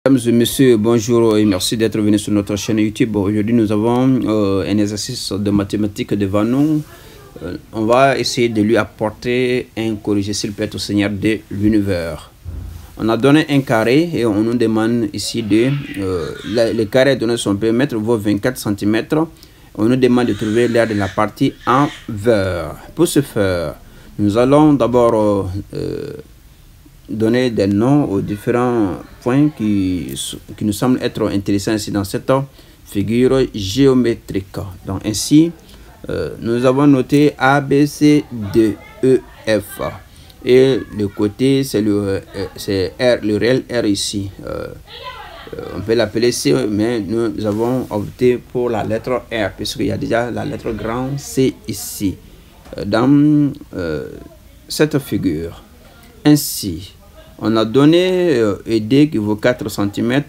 Mesdames et messieurs, bonjour et merci d'être venus sur notre chaîne YouTube. Aujourd'hui, nous avons un exercice de mathématiques devant nous. On va essayer de lui apporter un corrigé s'il peut être au Seigneur de l'univers. On a donné un carré et on nous demande ici de... le carré donné son périmètre vaut 24 cm. On nous demande de trouver l'aire de la partie envers. Pour ce faire, nous allons d'abord... donner des noms aux différents points qui nous semblent être intéressants ici dans cette figure géométrique. Donc ainsi, nous avons noté A, B, C, D, E, F. Et le côté, c'est R, le réel R ici. On peut l'appeler C, mais nous avons opté pour la lettre R, puisqu'il y a déjà la lettre grand C ici, dans cette figure. Ainsi, on a donné ED qui vaut 4 cm,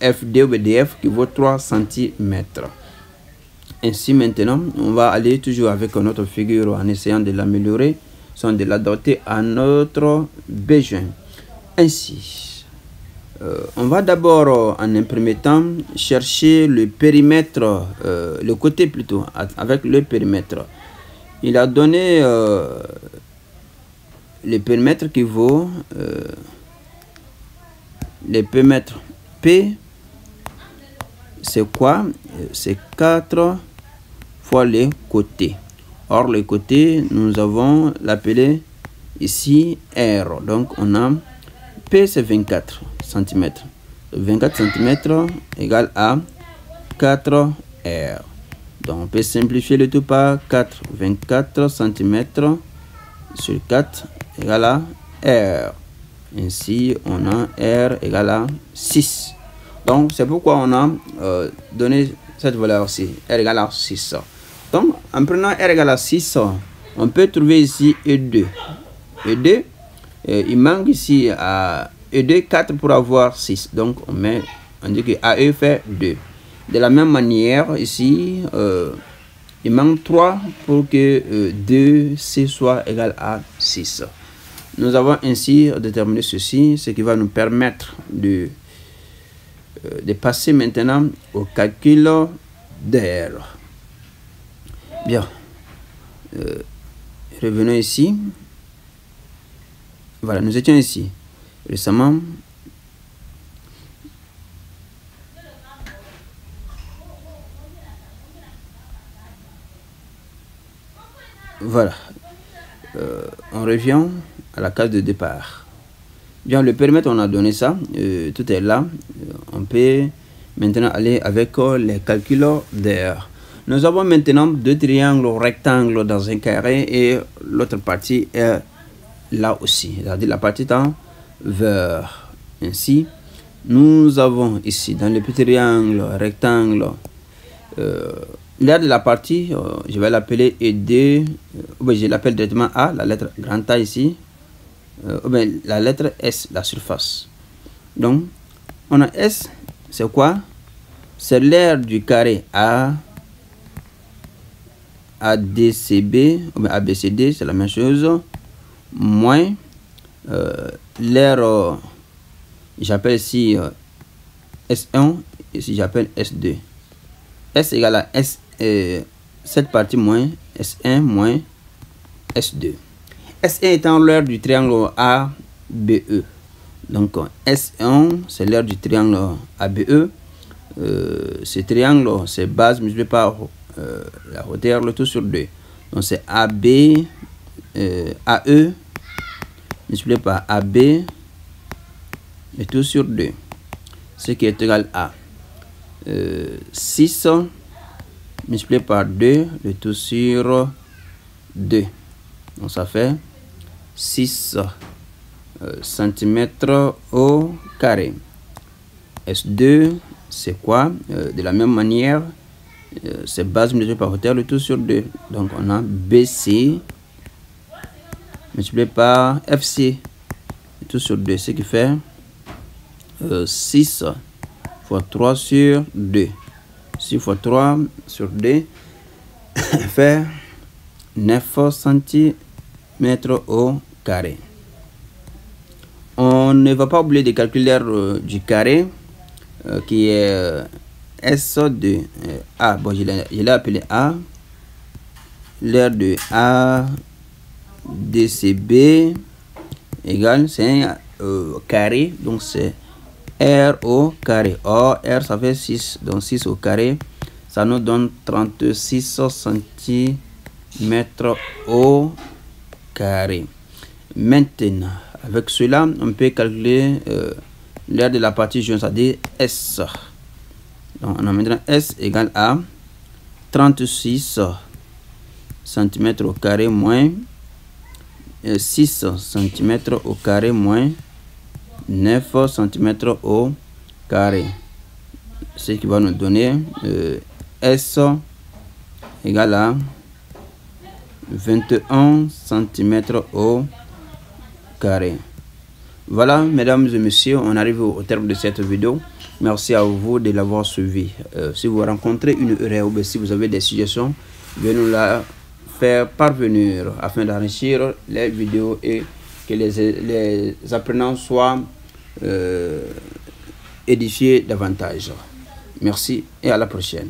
FD ou BDF qui vaut 3 cm. Ainsi, maintenant, on va aller toujours avec notre figure en essayant de l'améliorer, sans de l'adapter à notre besoin. Ainsi, on va d'abord, en un premier temps, chercher le périmètre, le côté plutôt, avec le périmètre. Il a donné... le périmètre qui vaut le périmètre P, c'est quoi? C'est 4 fois les côtés. Or, les côtés, nous avons l'appelé ici R. Donc, on a P, c'est 24 cm. 24 cm égale à 4 R. Donc, on peut simplifier le tout par 4. 24 cm sur 4 égale à R. Ainsi, on a R égale à 6. Donc, c'est pourquoi on a donné cette valeur-ci, R égale à 6. Donc, en prenant R égale à 6, on peut trouver ici E2. E2, il manque ici à E2 4 pour avoir 6. Donc, on dit que AE fait 2. De la même manière, ici, il manque 3 pour que 2C soit égal à 6. Nous avons ainsi déterminé ceci, ce qui va nous permettre de passer maintenant au calcul d'air. Bien. Revenons ici. Voilà, nous étions ici récemment. Voilà. On revient à la case de départ. Bien, le périmètre, on a donné ça. Tout est là. On peut maintenant aller avec les calculs d'air. Nous avons maintenant deux triangles rectangles dans un carré et l'autre partie est là aussi. C'est-à-dire la partie envers. Ainsi, nous avons ici dans le petit triangle rectangle l'aire de la partie, je vais l'appeler ED, je l'appelle directement A, la lettre grand A ici, la lettre S, la surface. Donc, on a S, c'est quoi? C'est l'aire du carré ADCB, ou ABCD, c'est la même chose, moins l'aire, j'appelle ici S1, ici j'appelle S2. S égale à S, cette partie moins S1 moins S2. S1 étant l'aire du triangle ABE. Donc S1, c'est l'aire du triangle ABE. Ce triangle, c'est base multiplié par la hauteur, le tout sur 2. Donc c'est AB, AE, multiplié par AB, le tout sur 2. Ce qui est égal à 6 multiplié par 2, le tout sur 2. Donc ça fait 6 cm au carré. S2, c'est quoi? De la même manière, c'est base multipliée par hauteur, le tout sur 2. Donc on a BC multiplié par FC, le tout sur 2, ce qui fait 6 fois 3 sur 2. 6 fois 3 sur 2 fait 9 cm au carré. On On ne va pas oublier de calculer l'aire du carré qui est S de A. Bon, je l'ai appelé A. L'aire de A DCB égale, c'est un carré, donc c'est R au carré. Or, R ça fait 6, donc 6 au carré, ça nous donne 36 cm au carré. Maintenant, avec cela, on peut calculer l'aire de la partie jaune, c'est-à-dire S. Donc, on a maintenant S égale à 36 cm au carré moins 6 cm au carré moins 9 cm au carré. Ce qui va nous donner S égale à 21 cm au carré. Voilà, mesdames et messieurs, on arrive au terme de cette vidéo. Merci à vous de l'avoir suivi. Si vous rencontrez une erreur ou si vous avez des suggestions, veuillez nous la faire parvenir afin d'enrichir les vidéos et que les apprenants soient édifiés davantage. Merci et à la prochaine.